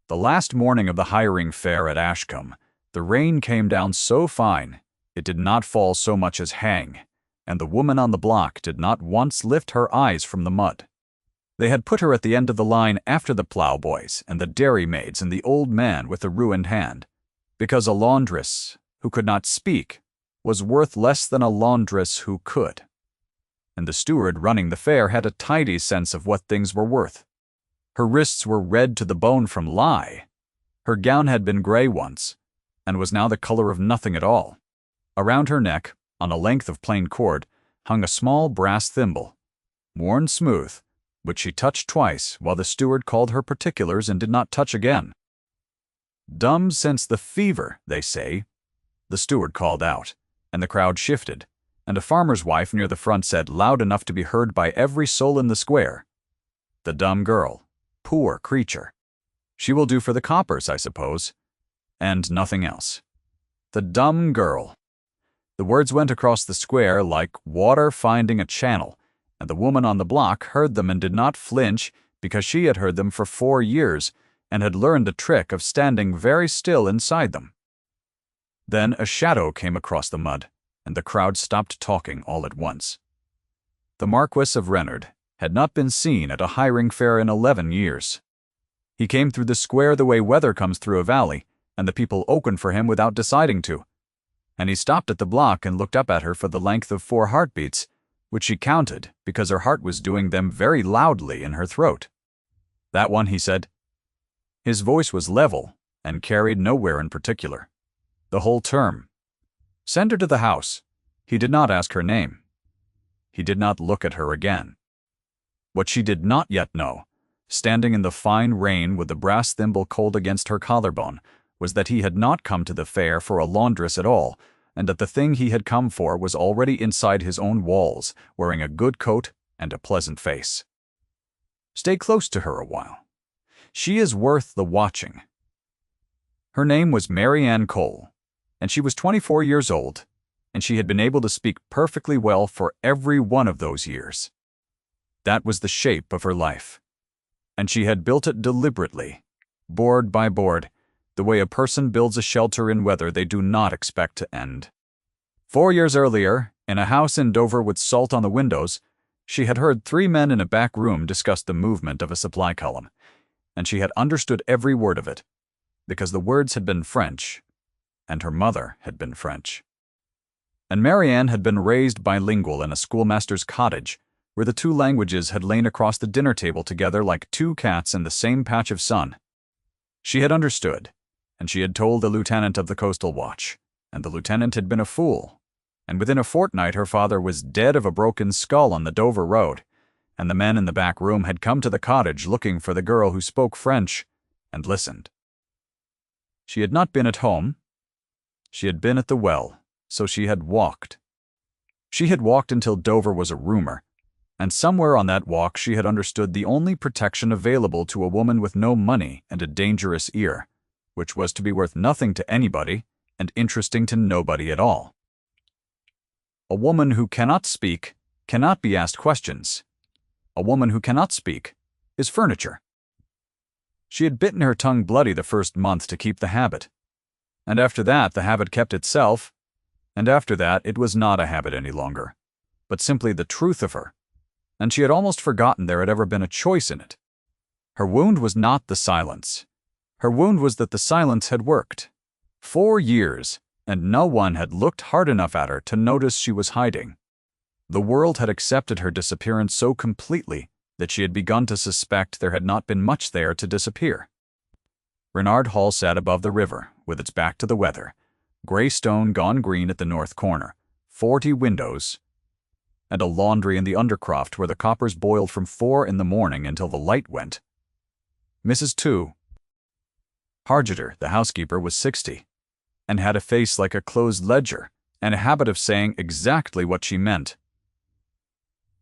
The last morning of the hiring fair at Ashcombe, the rain came down so fine it did not fall so much as hang, and the woman on the block did not once lift her eyes from the mud. They had put her at the end of the line after the ploughboys and the dairymaids and the old man with the ruined hand, because a laundress who could not speak was worth less than a laundress who could. And the steward running the fair had a tidy sense of what things were worth. Her wrists were red to the bone from lye. Her gown had been gray once, and was now the color of nothing at all. Around her neck, on a length of plain cord, hung a small brass thimble, worn smooth, which she touched twice while the steward called her particulars and did not touch again. "Dumb since the fever, they say," the steward called out, and the crowd shifted, and a farmer's wife near the front said loud enough to be heard by every soul in the square, "The dumb girl. Poor creature. She will do for the coppers, I suppose, and nothing else. The dumb girl." The words went across the square like water finding a channel, and the woman on the block heard them and did not flinch because she had heard them for 4 years and had learned the trick of standing very still inside them. Then a shadow came across the mud, and the crowd stopped talking all at once. The Marquess of Reynard had not been seen at a hiring fair in 11 years. He came through the square the way weather comes through a valley, and the people opened for him without deciding to. And he stopped at the block and looked up at her for the length of 4 heartbeats, which she counted because her heart was doing them very loudly in her throat. "That one," he said. His voice was level and carried nowhere in particular. The whole term. "Send her to the house." He did not ask her name. He did not look at her again. What she did not yet know, standing in the fine rain with the brass thimble cold against her collarbone, was that he had not come to the fair for a laundress at all, and that the thing he had come for was already inside his own walls, wearing a good coat and a pleasant face. Stay close to her a while. She is worth the watching. Her name was Mary Ann Cole, and she was 24 years old, and she had been able to speak perfectly well for every one of those years. That was the shape of her life, and she had built it deliberately, board by board, the way a person builds a shelter in weather they do not expect to end. 4 years earlier, in a house in Dover with salt on the windows, she had heard 3 men in a back room discuss the movement of a supply column, and she had understood every word of it, because the words had been French, and her mother had been French. And Mary Ann had been raised bilingual in a schoolmaster's cottage, where the 2 languages had lain across the dinner table together like 2 cats in the same patch of sun. She had understood, and she had told the lieutenant of the coastal watch, and the lieutenant had been a fool, and within a fortnight her father was dead of a broken skull on the Dover road, and the men in the back room had come to the cottage looking for the girl who spoke French and listened. She had not been at home. She had been at the well, so she had walked. She had walked until Dover was a rumor, and somewhere on that walk she had understood the only protection available to a woman with no money and a dangerous ear, which was to be worth nothing to anybody and interesting to nobody at all. A woman who cannot speak cannot be asked questions. A woman who cannot speak is furniture. She had bitten her tongue bloody the first month to keep the habit, and after that the habit kept itself, and after that it was not a habit any longer, but simply the truth of her, and she had almost forgotten there had ever been a choice in it. Her wound was not the silence. Her wound was that the silence had worked. 4 years, and no one had looked hard enough at her to notice she was hiding. The world had accepted her disappearance so completely that she had begun to suspect there had not been much there to disappear. Renard Hall sat above the river, with its back to the weather, gray stone gone green at the north corner, 40 windows, and a laundry in the undercroft where the coppers boiled from 4 in the morning until the light went. Mrs. Two Hargeter, the housekeeper, was 60, and had a face like a closed ledger, and a habit of saying exactly what she meant.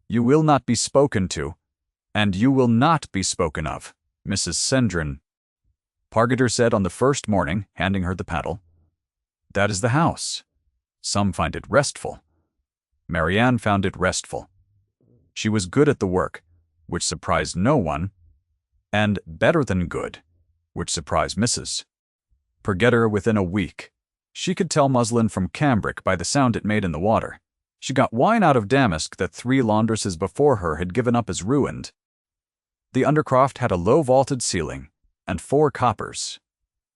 "You will not be spoken to, and you will not be spoken of, Mrs. Sendron," Pargeter said on the first morning, handing her the paddle. "That is the house. Some find it restful." Mary Ann found it restful. She was good at the work, which surprised no one, and better than good, which surprised Mrs. Pergetter within a week. She could tell muslin from cambric by the sound it made in the water. She got wine out of damask that 3 laundresses before her had given up as ruined. The undercroft had a low vaulted ceiling, and 4 coppers,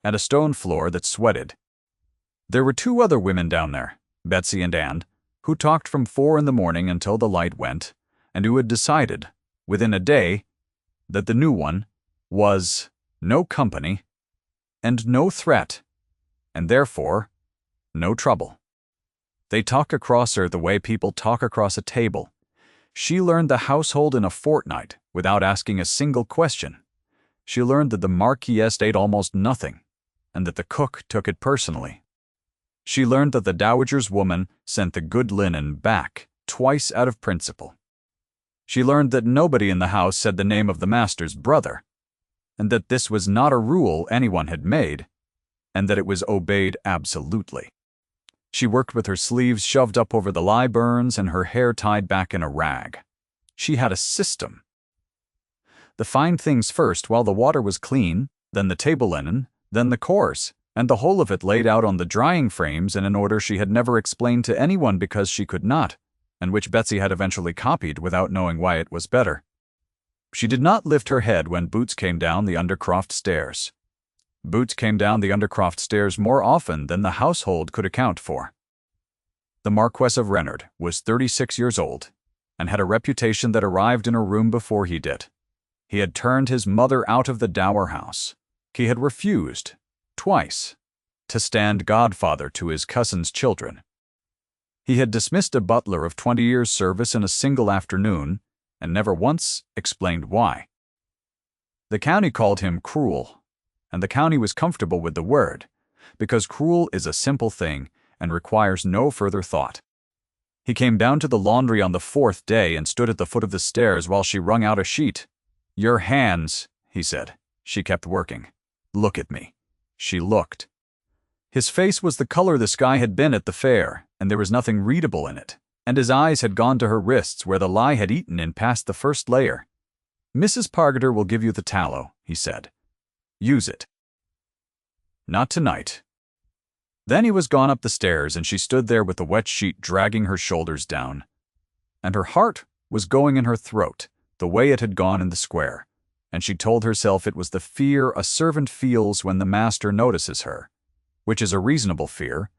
and a stone floor that sweated. There were 2 other women down there, Betsy and Anne, who talked from 4 in the morning until the light went, and who had decided, within a day, that the new one was no company, and no threat, and therefore no trouble. They talk across her the way people talk across a table. She learned the household in a fortnight without asking a single question. She learned that the Marquess ate almost nothing, and that the cook took it personally. She learned that the dowager's woman sent the good linen back twice out of principle. She learned that nobody in the house said the name of the master's brother, and that this was not a rule anyone had made, and that it was obeyed absolutely. She worked with her sleeves shoved up over the lye burns and her hair tied back in a rag. She had a system. The fine things first while the water was clean, then the table linen, then the coarse, and the whole of it laid out on the drying frames in an order she had never explained to anyone because she could not, and which Betsy had eventually copied without knowing why it was better. She did not lift her head when Boots came down the Undercroft stairs. Boots came down the Undercroft stairs more often than the household could account for. The Marquess of Reynard was 36 years old, and had a reputation that arrived in her room before he did. He had turned his mother out of the dower house. He had refused, twice, to stand godfather to his cousin's children. He had dismissed a butler of 20 years' service in a single afternoon, and never once explained why. The county called him cruel, and the county was comfortable with the word, because cruel is a simple thing and requires no further thought. He came down to the laundry on the 4th day and stood at the foot of the stairs while she wrung out a sheet. "Your hands," he said. She kept working. "Look at me." She looked. His face was the color the sky had been at the fair, and there was nothing readable in it, and his eyes had gone to her wrists where the lye had eaten in past the first layer. "Mrs. Pargeter will give you the tallow," he said. "Use it." "Not tonight." Then he was gone up the stairs, and she stood there with the wet sheet dragging her shoulders down. And her heart was going in her throat, the way it had gone in the square, and she told herself it was the fear a servant feels when the master notices her, which is a reasonable fear,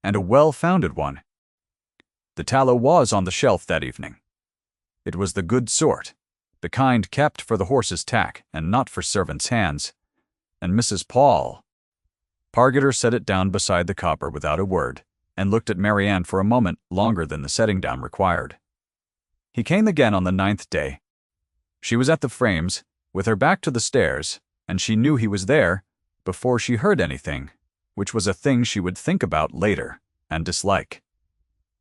and a well-founded one. The tallow was on the shelf that evening. It was the good sort, the kind kept for the horse's tack and not for servants' hands, and Mrs. Pargeter set it down beside the copper without a word, and looked at Marianne for a moment longer than the setting down required. He came again on the 9th day. She was at the frames, with her back to the stairs, and she knew he was there before she heard anything, which was a thing she would think about later and dislike.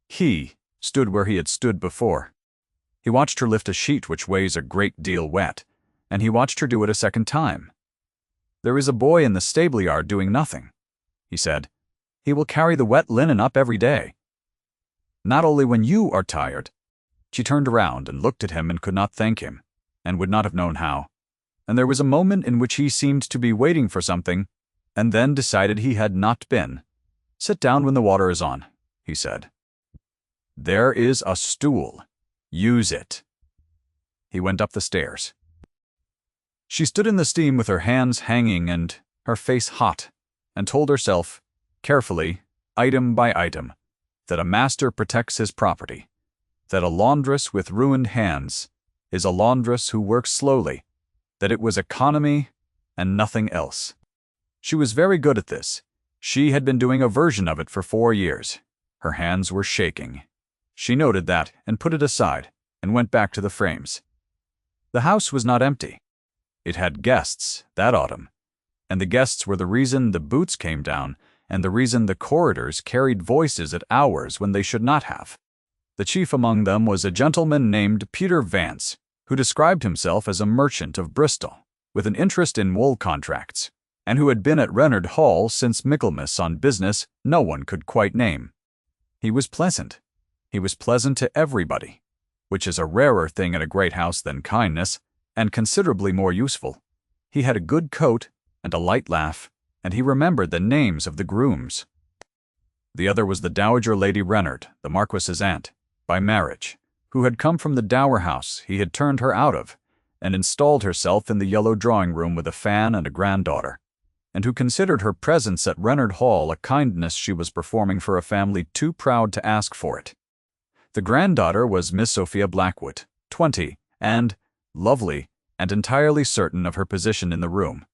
He stood where he had stood before. He watched her lift a sheet which weighs a great deal wet, and he watched her do it a second time. "There is a boy in the stable-yard doing nothing," he said. "He will carry the wet linen up every day." "Not only when you are tired." She turned around and looked at him and could not thank him, and would not have known how. And there was a moment in which he seemed to be waiting for something, and then decided he had not been. "Sit down when the water is on," he said. "There is a stool. Use it." He went up the stairs. She stood in the steam with her hands hanging and her face hot, and told herself, carefully, item by item, that a master protects his property, that a laundress with ruined hands is a laundress who works slowly, that it was economy and nothing else. She was very good at this. She had been doing a version of it for 4 years. Her hands were shaking. She noted that and put it aside and went back to the frames. The house was not empty. It had guests that autumn, and the guests were the reason the Boots came down and the reason the corridors carried voices at hours when they should not have. The chief among them was a gentleman named Peter Vance, who described himself as a merchant of Bristol, with an interest in wool contracts, and who had been at Reynard Hall since Michaelmas on business no one could quite name. He was pleasant. He was pleasant to everybody, which is a rarer thing in a great house than kindness, and considerably more useful. He had a good coat, and a light laugh, and he remembered the names of the grooms. The other was the Dowager Lady Reynard, the Marquess's aunt, by marriage, who had come from the dower house he had turned her out of, and installed herself in the yellow drawing-room with a fan and a granddaughter, and who considered her presence at Reynard Hall a kindness she was performing for a family too proud to ask for it. The granddaughter was Miss Sophia Blackwood, 20, and lovely, and entirely certain of her position in the room,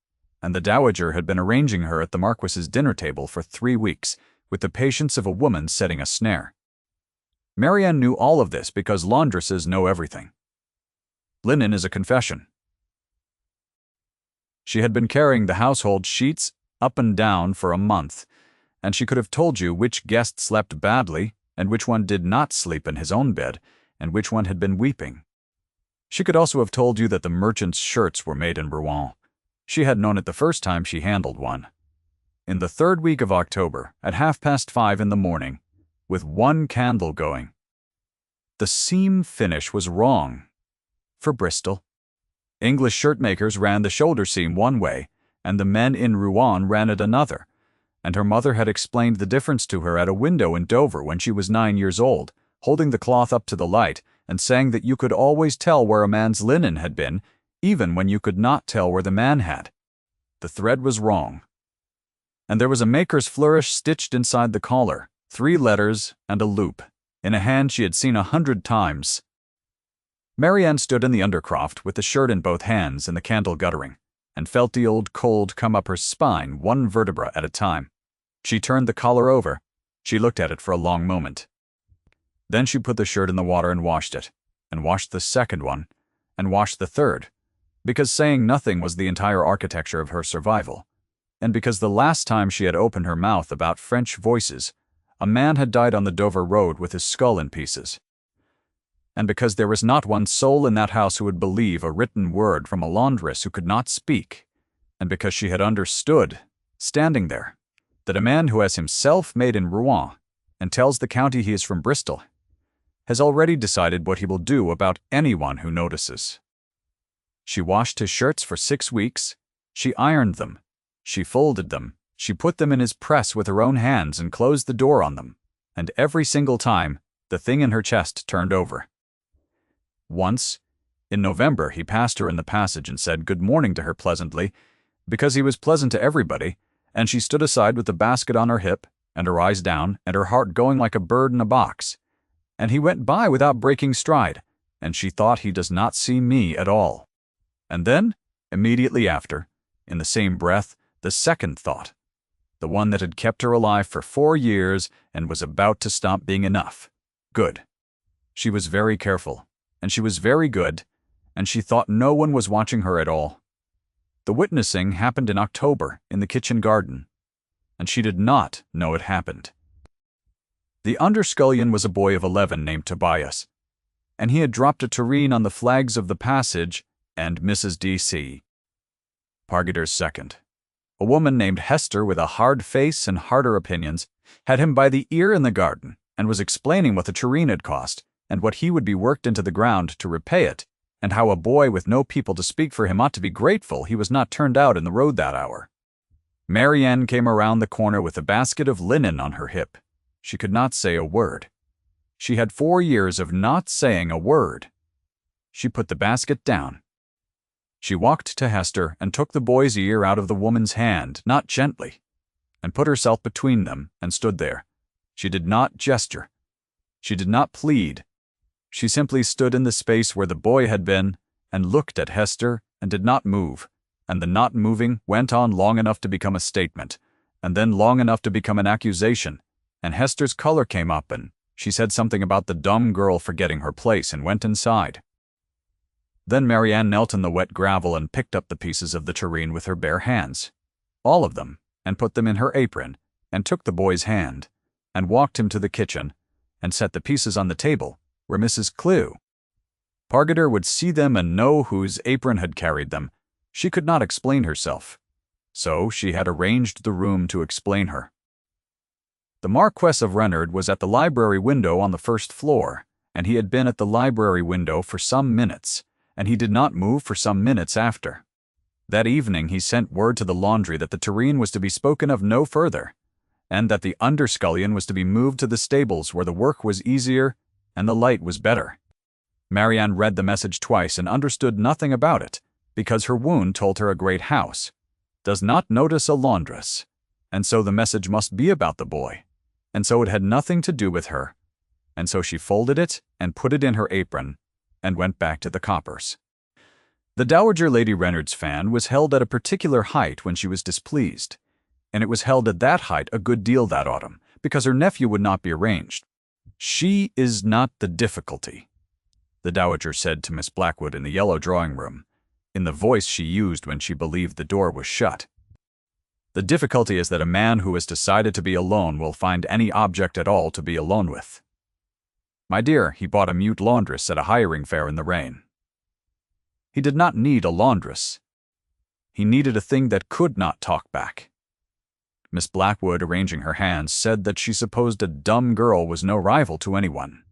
and the dowager had been arranging her at the Marquess's dinner table for 3 weeks, with the patience of a woman setting a snare. Marianne knew all of this because laundresses know everything. Linen is a confession. She had been carrying the household sheets up and down for a month, and she could have told you which guest slept badly, and which one did not sleep in his own bed, and which one had been weeping. She could also have told you that the merchant's shirts were made in Rouen. She had known it the first time she handled one. In the 3rd week of October, at 5:30 in the morning, with 1 candle going. The seam finish was wrong. For Bristol. English shirt-makers ran the shoulder seam one way, and the men in Rouen ran it another, and her mother had explained the difference to her at a window in Dover when she was 9 years old, holding the cloth up to the light and saying that you could always tell where a man's linen had been, even when you could not tell where the man had. The thread was wrong. And there was a maker's flourish stitched inside the collar, 3 letters and a loop, in a hand she had seen 100 times. Marianne stood in the undercroft with the shirt in both hands and the candle guttering, and felt the old cold come up her spine 1 vertebra at a time. She turned the collar over. She looked at it for a long moment. Then she put the shirt in the water and washed it, and washed the second one, and washed the third, because saying nothing was the entire architecture of her survival, and because the last time she had opened her mouth about French voices, a man had died on the Dover road with his skull in pieces, and because there was not one soul in that house who would believe a written word from a laundress who could not speak, and because she had understood, standing there, that a man who has himself made in Rouen, and tells the county he is from Bristol, has already decided what he will do about anyone who notices. She washed his shirts for 6 weeks, she ironed them, she folded them, she put them in his press with her own hands and closed the door on them, and every single time, the thing in her chest turned over. Once, in November, he passed her in the passage and said good morning to her pleasantly, because he was pleasant to everybody, and she stood aside with the basket on her hip, and her eyes down, and her heart going like a bird in a box. And he went by without breaking stride, and she thought he does not see me at all. And then, immediately after, in the same breath, the second thought, the one that had kept her alive for 4 years and was about to stop being enough. Good. She was very careful, and she was very good, and she thought no one was watching her at all. The witnessing happened in October in the kitchen garden, and she did not know it happened. The underscullion was a boy of 11 named Tobias, and he had dropped a tureen on the flags of the passage and Mrs. D.C. Pargeter's second, a woman named Hester with a hard face and harder opinions, had him by the ear in the garden and was explaining what the tureen had cost and what he would be worked into the ground to repay it, and how a boy with no people to speak for him ought to be grateful he was not turned out in the road that hour. Marianne came around the corner with a basket of linen on her hip. She could not say a word. She had 4 years of not saying a word. She put the basket down. She walked to Hester and took the boy's ear out of the woman's hand, not gently, and put herself between them and stood there. She did not gesture. She did not plead. She simply stood in the space where the boy had been and looked at Hester and did not move, and the not moving went on long enough to become a statement, and then long enough to become an accusation, and Hester's color came up and she said something about the dumb girl forgetting her place and went inside. Then Marianne knelt in the wet gravel and picked up the pieces of the tureen with her bare hands, all of them, and put them in her apron, and took the boy's hand, and walked him to the kitchen, and set the pieces on the table, where Mrs. Clew. Pargeter would see them and know whose apron had carried them. She could not explain herself, so she had arranged the room to explain her. The Marquess of Reynard was at the library window on the 1st floor, and he had been at the library window for some minutes, and he did not move for some minutes after. That evening he sent word to the laundry that the tureen was to be spoken of no further, and that the underscullion was to be moved to the stables where the work was easier and the light was better. Marianne read the message twice and understood nothing about it, because her wound told her a great house does not notice a laundress, and so the message must be about the boy, and so it had nothing to do with her, and so she folded it and put it in her apron and went back to the coppers. The Dowager Lady Reynard's fan was held at a particular height when she was displeased, and it was held at that height a good deal that autumn, because her nephew would not be arranged. "She is not the difficulty," the Dowager said to Miss Blackwood in the yellow drawing-room, in the voice she used when she believed the door was shut. "The difficulty is that a man who has decided to be alone will find any object at all to be alone with. My dear, he bought a mute laundress at a hiring fair in the rain. He did not need a laundress. He needed a thing that could not talk back." Miss Blackwood, arranging her hands, said that she supposed a dumb girl was no rival to anyone.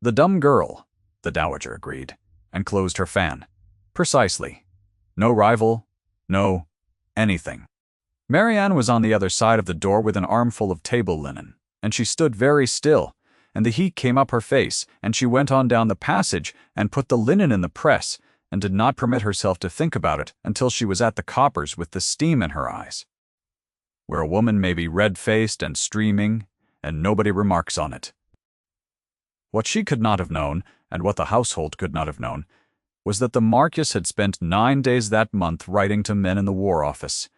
"The dumb girl," the Dowager agreed, and closed her fan. "Precisely. No rival, no anything." Marianne was on the other side of the door with an armful of table linen, and she stood very still, and the heat came up her face, and she went on down the passage and put the linen in the press, and did not permit herself to think about it until she was at the coppers with the steam in her eyes, where a woman may be red-faced and streaming, and nobody remarks on it. What she could not have known, and what the household could not have known, was that the Marquess had spent 9 days that month writing to men in the War Office,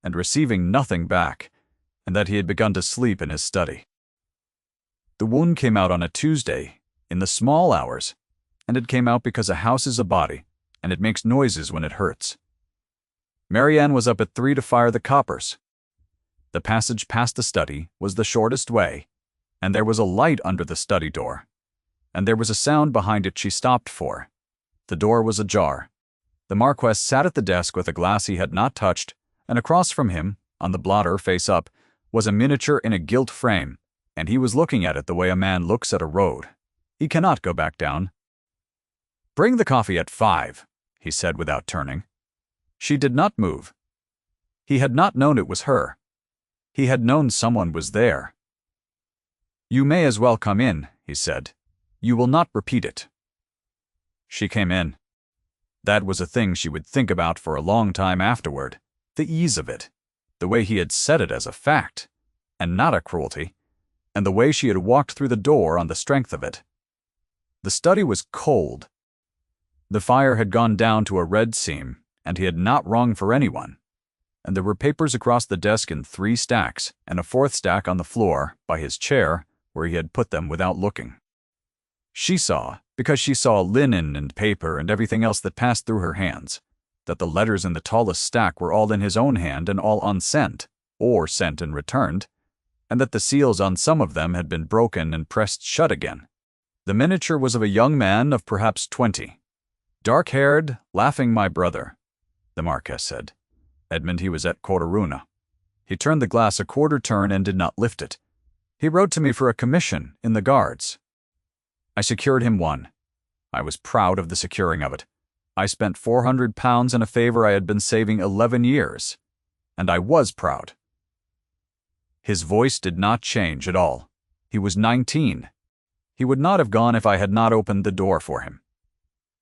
and receiving nothing back, and that he had begun to sleep in his study. The wound came out on a Tuesday, in the small hours, and it came out because a house is a body, and it makes noises when it hurts. Marianne was up at 3 to fire the coppers. The passage past the study was the shortest way, and there was a light under the study door, and there was a sound behind it she stopped for. The door was ajar. The Marquess sat at the desk with a glass he had not touched, and across from him, on the blotter face up, was a miniature in a gilt frame, and he was looking at it the way a man looks at a road. He cannot go back down. "Bring the coffee at 5, he said without turning. She did not move. He had not known it was her. He had known someone was there. "You may as well come in," he said. "You will not repeat it." She came in. That was a thing she would think about for a long time afterward, the ease of it, the way he had said it as a fact, and not a cruelty, and the way she had walked through the door on the strength of it. The study was cold. The fire had gone down to a red seam, and he had not rung for anyone, and there were papers across the desk in 3 stacks, and a 4th stack on the floor, by his chair, where he had put them without looking. She saw, because she saw linen and paper and everything else that passed through her hands, that the letters in the tallest stack were all in his own hand and all unsent, or sent and returned, and that the seals on some of them had been broken and pressed shut again. The miniature was of a young man of perhaps 20. "Dark-haired, laughing my brother," the Marquess said. "Edmund, he was at Corunna. He turned the glass a quarter turn and did not lift it. He wrote to me for a commission in the Guards. I secured him one. I was proud of the securing of it. I spent £400 in a favour I had been saving 11 years, and I was proud." His voice did not change at all. He was 19. He would not have gone if I had not opened the door for him.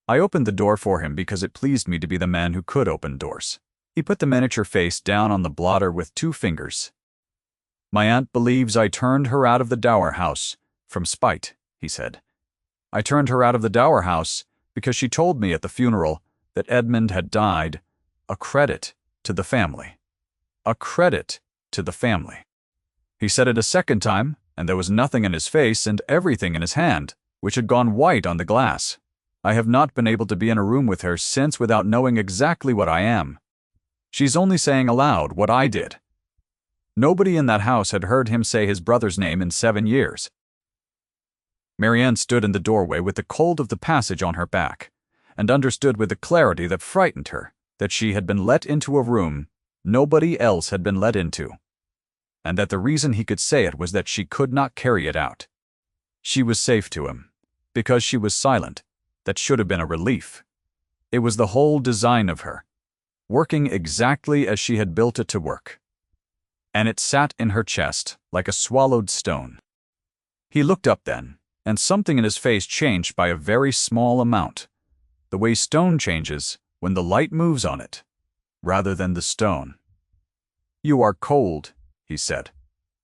I opened the door for him because it pleased me to be the man who could open doors. He put the miniature face down on the blotter with 2 fingers. "My aunt believes I turned her out of the Dower House, from spite," he said. "I turned her out of the Dower House because she told me at the funeral that Edmund had died, a credit to the family. A credit to the family." He said it a second time, and there was nothing in his face and everything in his hand, which had gone white on the glass. I have not been able to be in a room with her since without knowing exactly what I am. She's only saying aloud what I did. Nobody in that house had heard him say his brother's name in 7 years. Marianne stood in the doorway with the cold of the passage on her back, and understood with a clarity that frightened her that she had been let into a room nobody else had been let into, and that the reason he could say it was that she could not carry it out. She was safe to him, because she was silent. That should have been a relief. It was the whole design of her. working exactly as she had built it to work. And it sat in her chest like a swallowed stone. He looked up then, and something in his face changed by a very small amount, the way stone changes when the light moves on it, rather than the stone. "You are cold," he said.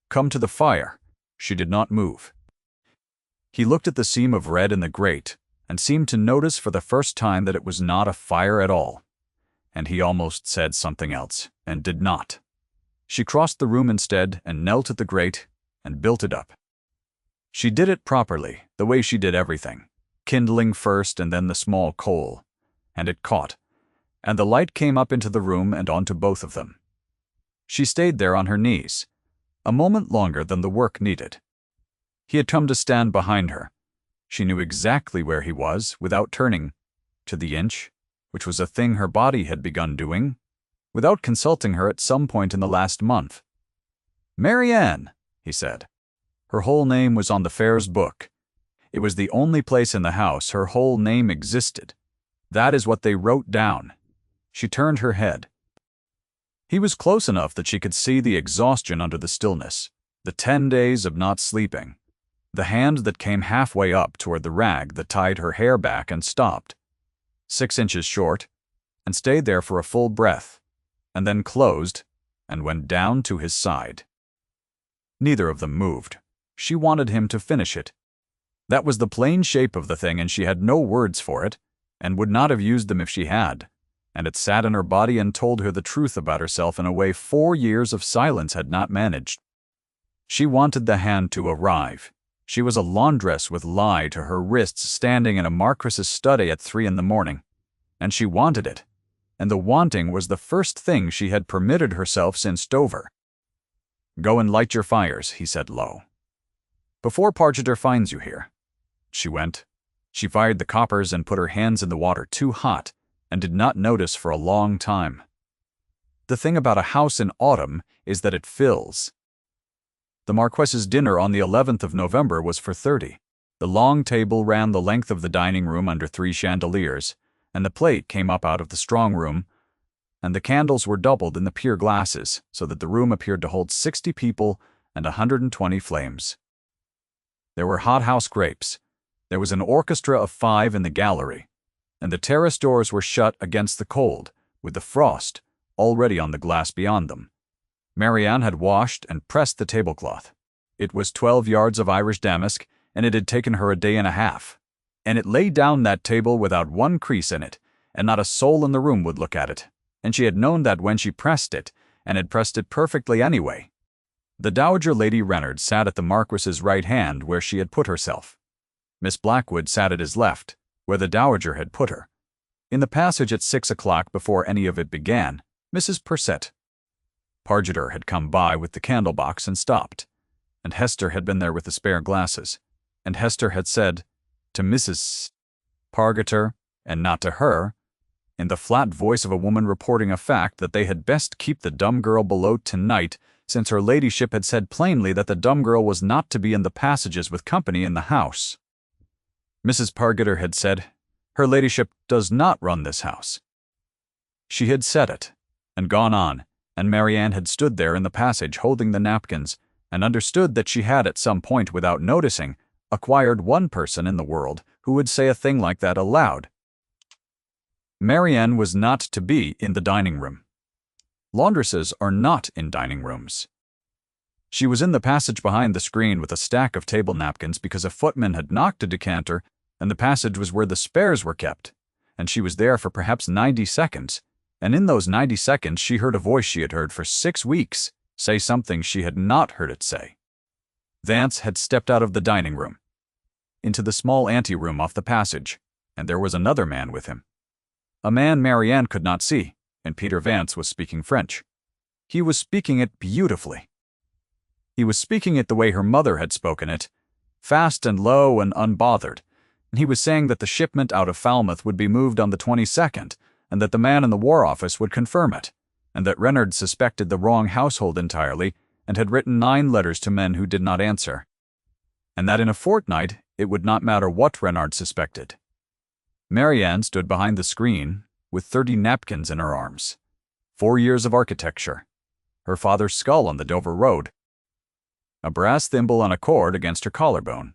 "Come to the fire." She did not move. He looked at the seam of red in the grate, and seemed to notice for the first time that it was not a fire at all. And he almost said something else, and did not. She crossed the room instead, and knelt at the grate, and built it up. She did it properly, the way she did everything, kindling first and then the small coal. And it caught, and the light came up into the room and onto both of them. She stayed there on her knees, a moment longer than the work needed. He had come to stand behind her. She knew exactly where he was, without turning, to the inch, which was a thing her body had begun doing, without consulting her at some point in the last month. "Marianne," he said. Her whole name was on the fair's book. It was the only place in the house her whole name existed. That is what they wrote down. She turned her head. He was close enough that she could see the exhaustion under the stillness, the 10 days of not sleeping, the hand that came halfway up toward the rag that tied her hair back and stopped, 6 inches short, and stayed there for a full breath, and then closed and went down to his side. Neither of them moved. She wanted him to finish it. That was the plain shape of the thing, and she had no words for it, and would not have used them if she had, and it sat in her body and told her the truth about herself in a way 4 years of silence had not managed. She wanted the hand to arrive. She was a laundress with lye to her wrists standing in a Marquess's study at 3 in the morning, and she wanted it, and the wanting was the first thing she had permitted herself since Dover. "Go and light your fires," he said low, "before Pargeter finds you here." She went. She fired the coppers and put her hands in the water too hot, and did not notice for a long time. The thing about a house in autumn is that it fills. The Marquess's dinner on the 11th of November was for 30. The long table ran the length of the dining room under 3 chandeliers, and the plate came up out of the strong room, and the candles were doubled in the pier glasses, so that the room appeared to hold 60 people and 120 flames. There were hothouse grapes. There was an orchestra of 5 in the gallery, and the terrace doors were shut against the cold, with the frost already on the glass beyond them. Marianne had washed and pressed the tablecloth. It was 12 yards of Irish damask, and it had taken her a day and a half. And it lay down that table without one crease in it, and not a soul in the room would look at it. And she had known that when she pressed it, and had pressed it perfectly anyway. The Dowager Lady Reynard sat at the Marquess's right hand where she had put herself. Miss Blackwood sat at his left, where the Dowager had put her. In the passage at 6 o'clock before any of it began, Mrs. Persett. Pargeter had come by with the candle-box and stopped, and Hester had been there with the spare glasses, and Hester had said to Mrs. Pargeter, and not to her, in the flat voice of a woman reporting a fact, that they had best keep the dumb girl below tonight, since her ladyship had said plainly that the dumb girl was not to be in the passages with company in the house. Mrs. Pargeter had said, "Her ladyship does not run this house." She had said it, and gone on, and Marianne had stood there in the passage holding the napkins, and understood that she had at some point, without noticing, acquired one person in the world who would say a thing like that aloud. Marianne was not to be in the dining room. Laundresses are not in dining rooms. She was in the passage behind the screen with a stack of table napkins because a footman had knocked a decanter, and the passage was where the spares were kept, and she was there for perhaps 90 seconds, and in those 90 seconds she heard a voice she had heard for 6 weeks say something she had not heard it say. Vance had stepped out of the dining room into the small anteroom off the passage, and there was another man with him. A man Marianne could not see, and Peter Vance was speaking French. He was speaking it beautifully. He was speaking it the way her mother had spoken it, fast and low and unbothered, and he was saying that the shipment out of Falmouth would be moved on the 22nd, and that the man in the War Office would confirm it, and that Reynard suspected the wrong household entirely, and had written 9 letters to men who did not answer, and that in a fortnight it would not matter what Reynard suspected. Marianne stood behind the screen, with 30 napkins in her arms, 4 years of architecture, her father's skull on the Dover Road, a brass thimble on a cord against her collarbone.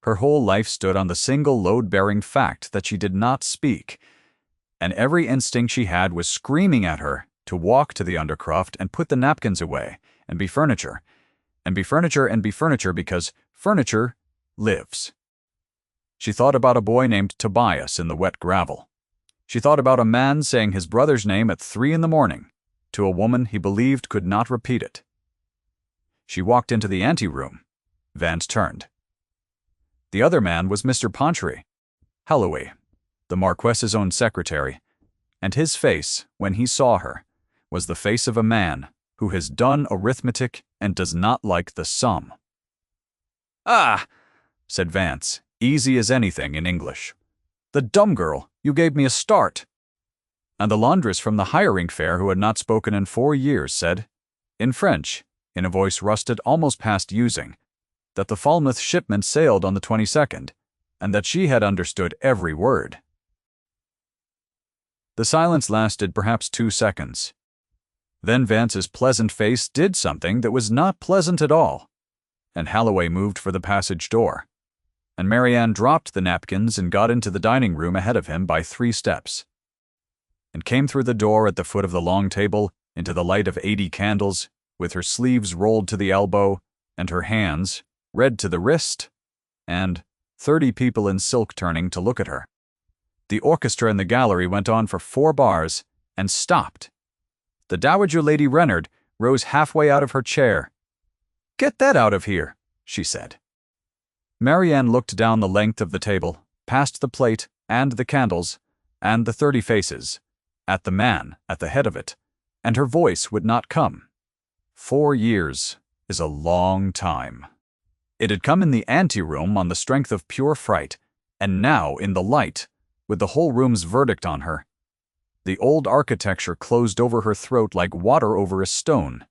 Her whole life stood on the single load-bearing fact that she did not speak, and every instinct she had was screaming at her to walk to the undercroft and put the napkins away, and be furniture, and be furniture, and be furniture, because furniture lives. She thought about a boy named Tobias in the wet gravel. She thought about a man saying his brother's name at 3 a.m. to a woman he believed could not repeat it. She walked into the anteroom. Vance turned. The other man was Mr. Ponchery, Holloway, the Marquess's own secretary, and his face, when he saw her, was the face of a man who has done arithmetic and does not like the sum. "Ah," said Vance, easy as anything in English. "The dumb girl, you gave me a start." And the laundress from the hiring fair, who had not spoken in 4 years, said, in French, in a voice rusted almost past using, that the Falmouth shipment sailed on the 22nd, and that she had understood every word. The silence lasted perhaps 2 seconds. Then Vance's pleasant face did something that was not pleasant at all, and Holloway moved for the passage door, and Marianne dropped the napkins and got into the dining room ahead of him by 3 steps, and came through the door at the foot of the long table into the light of 80 candles, with her sleeves rolled to the elbow, and her hands, red to the wrist, and 30 people in silk turning to look at her. The orchestra in the gallery went on for 4 bars and stopped. The Dowager Lady Reynard rose halfway out of her chair. "Get that out of here," she said. Marianne looked down the length of the table, past the plate and the candles and the 30 faces, at the man at the head of it, and her voice would not come. 4 years is a long time. It had come in the anteroom on the strength of pure fright, and now in the light, with the whole room's verdict on her. The old architecture closed over her throat like water over a stone.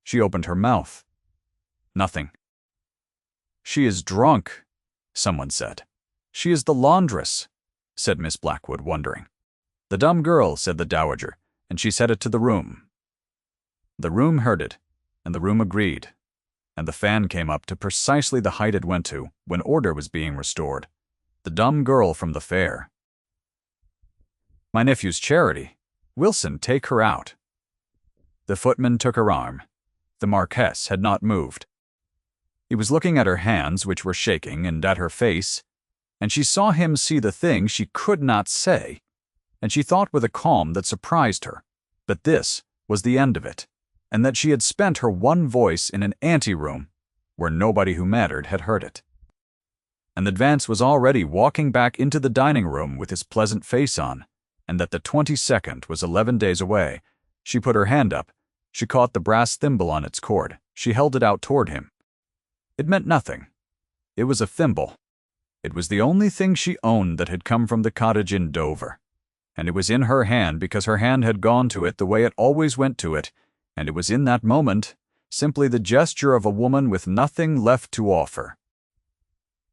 She opened her mouth. Nothing. "She is drunk," someone said. "She is the laundress," said Miss Blackwood, wondering. "The dumb girl," said the dowager, and she said it to the room. The room heard it, and the room agreed, and the fan came up to precisely the height it went to when order was being restored. The dumb girl from the fair. "My nephew's charity. Wilson, take her out." The footman took her arm. The Marquess had not moved. He was looking at her hands, which were shaking, and at her face, and she saw him see the thing she could not say, and she thought with a calm that surprised her, but this was the end of it, and that she had spent her one voice in an anteroom where nobody who mattered had heard it. And that Vance was already walking back into the dining room with his pleasant face on, and that the 22nd was 11 days away. She put her hand up. She caught the brass thimble on its cord. She held it out toward him. It meant nothing. It was a thimble. It was the only thing she owned that had come from the cottage in Dover. And it was in her hand because her hand had gone to it the way it always went to it, and it was in that moment simply the gesture of a woman with nothing left to offer.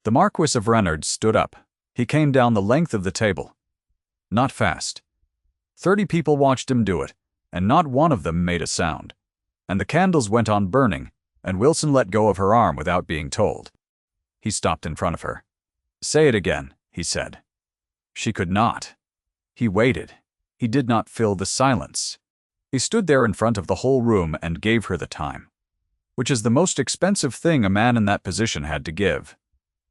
The Marquess of Reynard stood up. He came down the length of the table. Not fast. 30 people watched him do it, and not one of them made a sound. And the candles went on burning, and Wilson let go of her arm without being told. He stopped in front of her. "Say it again," he said. She could not. He waited. He did not fill the silence. He stood there in front of the whole room and gave her the time, which is the most expensive thing a man in that position had to give.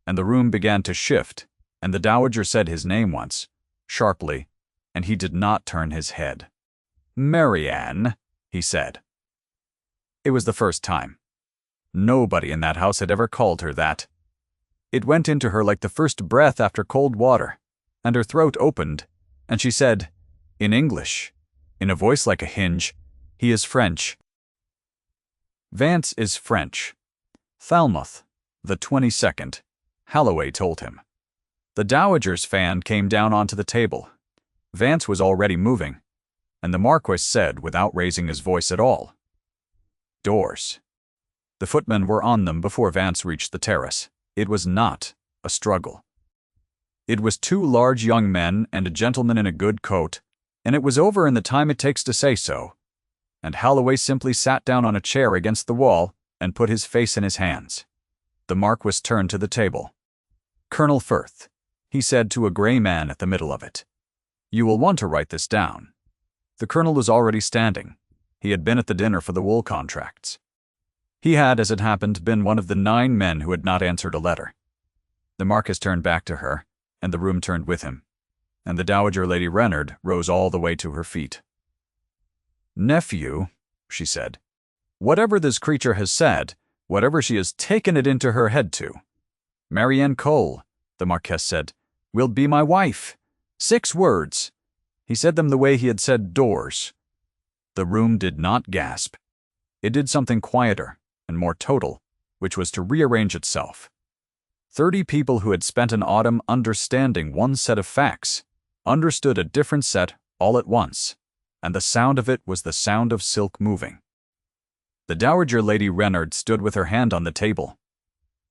And the room began to shift, and the dowager said his name once, sharply, and he did not turn his head. "Marianne," he said. It was the first time. Nobody in that house had ever called her that. It went into her like the first breath after cold water, and her throat opened, and she said, in English, in a voice like a hinge, "He is French." Vance is French. Falmouth, the 22nd, Holloway told him. The dowager's fan came down onto the table. Vance was already moving, and the Marquess said, without raising his voice at all, "Doors." The footmen were on them before Vance reached the terrace. It was not a struggle. It was 2 large young men and a gentleman in a good coat, and it was over in the time it takes to say so. And Holloway simply sat down on a chair against the wall and put his face in his hands. The Marquess turned to the table. "Colonel Firth," he said to a gray man at the middle of it, "you will want to write this down." The colonel was already standing. He had been at the dinner for the wool contracts. He had, as it happened, been one of the 9 men who had not answered a letter. The Marquess turned back to her, and the room turned with him, and the Dowager Lady Reynard rose all the way to her feet. "Nephew," she said, "whatever this creature has said, whatever she has taken it into her head to, Marianne Cole," the Marquess said, "will be my wife. 6 words. He said them the way he had said doors. The room did not gasp. It did something quieter and more total, which was to rearrange itself. 30 people who had spent an autumn understanding one set of facts understood a different set all at once, and the sound of it was the sound of silk moving. The Dowager Lady Reynard stood with her hand on the table.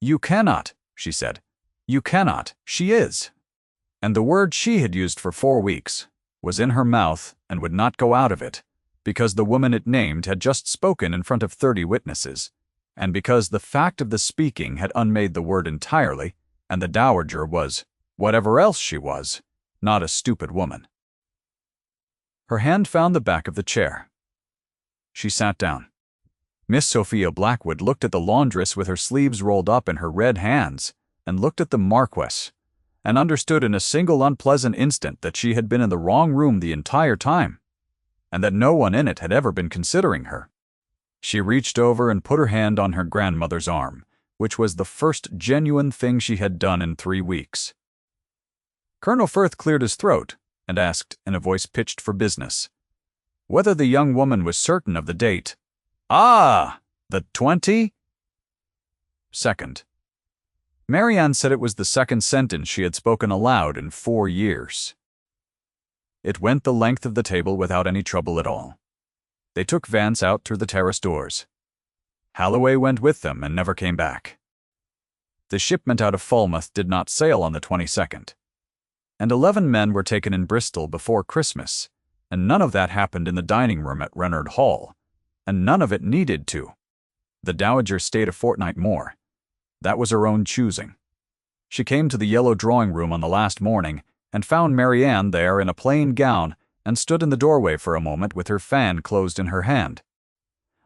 "You cannot," she said. "You cannot. She is." And the word she had used for 4 weeks was in her mouth and would not go out of it, because the woman it named had just spoken in front of 30 witnesses, and because the fact of the speaking had unmade the word entirely, and the Dowager was, whatever else she was, not a stupid woman. Her hand found the back of the chair. She sat down. Miss Sophia Blackwood looked at the laundress with her sleeves rolled up in her red hands, and looked at the Marquess, and understood in a single unpleasant instant that she had been in the wrong room the entire time, and that no one in it had ever been considering her. She reached over and put her hand on her grandmother's arm, which was the first genuine thing she had done in 3 weeks. Colonel Firth cleared his throat and asked, in a voice pitched for business, whether the young woman was certain of the date. "Ah, the 22nd. Marianne said it was the second sentence she had spoken aloud in 4 years. It went the length of the table without any trouble at all. They took Vance out through the terrace doors. Holloway went with them and never came back. The shipment out of Falmouth did not sail on the 22nd. And 11 men were taken in Bristol before Christmas, and none of that happened in the dining room at Reynard Hall, and none of it needed to. The Dowager stayed a fortnight more. That was her own choosing. She came to the yellow drawing-room on the last morning and found Marianne there in a plain gown and stood in the doorway for a moment with her fan closed in her hand.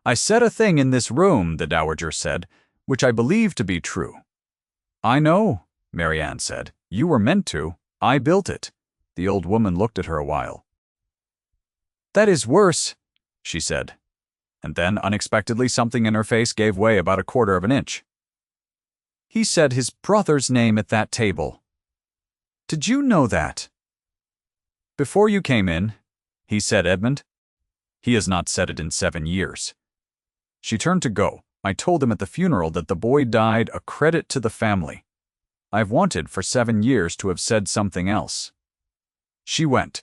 "I said a thing in this room," the Dowager said, "which I believe to be true." "I know," Marianne said. "You were meant to. I built it." The old woman looked at her a while. "That is worse," she said. And then, unexpectedly, something in her face gave way about 1/4 of an inch. "He said his brother's name at that table. Did you know that?" "Before you came in," he said, Edmund. "He has not said it in 7 years. She turned to go. I told him at the funeral that the boy died a credit to the family. I've wanted for 7 years to have said something else." She went.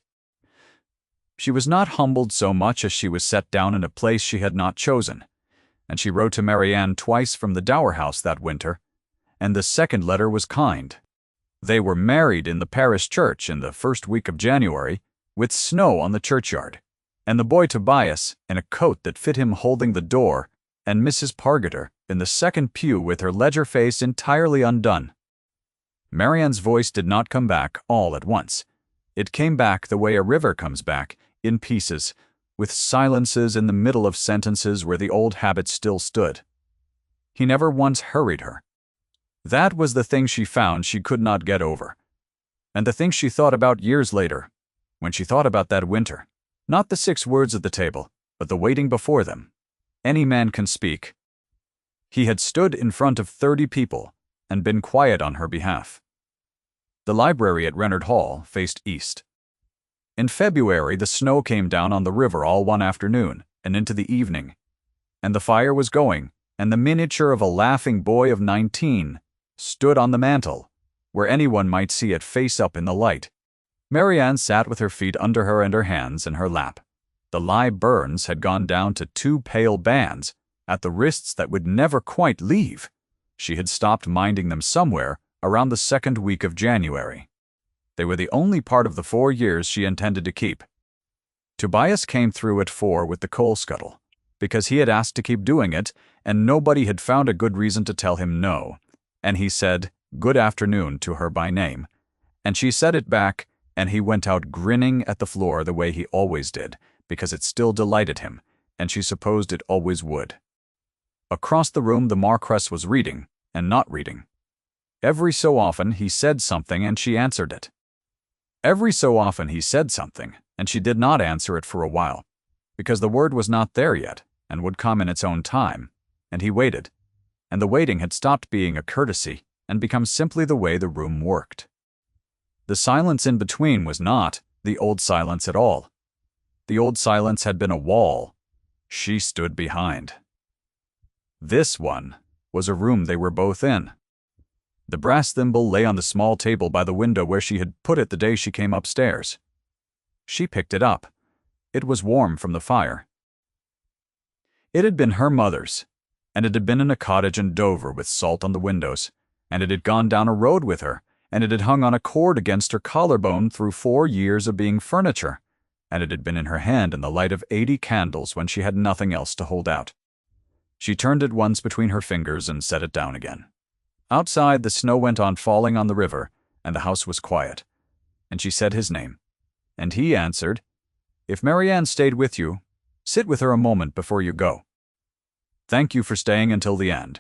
She was not humbled so much as she was set down in a place she had not chosen, and she wrote to Marianne twice from the Dower House that winter, and the second letter was kind. They were married in the parish church in the first week of January, with snow on the churchyard, and the boy Tobias in a coat that fit him holding the door, and Mrs. Pargeter in the second pew with her ledger face entirely undone. Marianne's voice did not come back all at once. It came back the way a river comes back, in pieces, with silences in the middle of sentences where the old habit still stood. He never once hurried her. That was the thing she found she could not get over, and the thing she thought about years later, when she thought about that winter, not the 6 words at the table, but the waiting before them. Any man can speak. He had stood in front of 30 people and been quiet on her behalf. The library at Reynard Hall faced east. In February, the snow came down on the river all one afternoon and into the evening, and the fire was going, and the miniature of a laughing boy of 19 stood on the mantel, where anyone might see it face up in the light. Marianne sat with her feet under her and her hands in her lap. The live burns had gone down to 2 pale bands at the wrists that would never quite leave. She had stopped minding them somewhere around the 2nd week of January. They were the only part of the 4 years she intended to keep. Tobias came through at 4 with the coal scuttle, because he had asked to keep doing it, and nobody had found a good reason to tell him no, and he said, "Good afternoon," to her by name, and she said it back, and he went out grinning at the floor the way he always did, because it still delighted him, and she supposed it always would. Across the room the Marquess was reading, and not reading. Every so often he said something and she answered it. Every so often he said something, and she did not answer it for a while, because the word was not there yet, and would come in its own time, and he waited, and the waiting had stopped being a courtesy and become simply the way the room worked. The silence in between was not the old silence at all. The old silence had been a wall she stood behind. This one was a room they were both in. The brass thimble lay on the small table by the window where she had put it the day she came upstairs. She picked it up. It was warm from the fire. It had been her mother's, and it had been in a cottage in Dover with salt on the windows, and it had gone down a road with her, and it had hung on a cord against her collarbone through 4 years of being furniture, and it had been in her hand in the light of 80 candles when she had nothing else to hold out. She turned it once between her fingers and set it down again. Outside, the snow went on falling on the river, and the house was quiet, and she said his name, and he answered, "If Marianne stayed with you, sit with her a moment before you go. Thank you for staying until the end."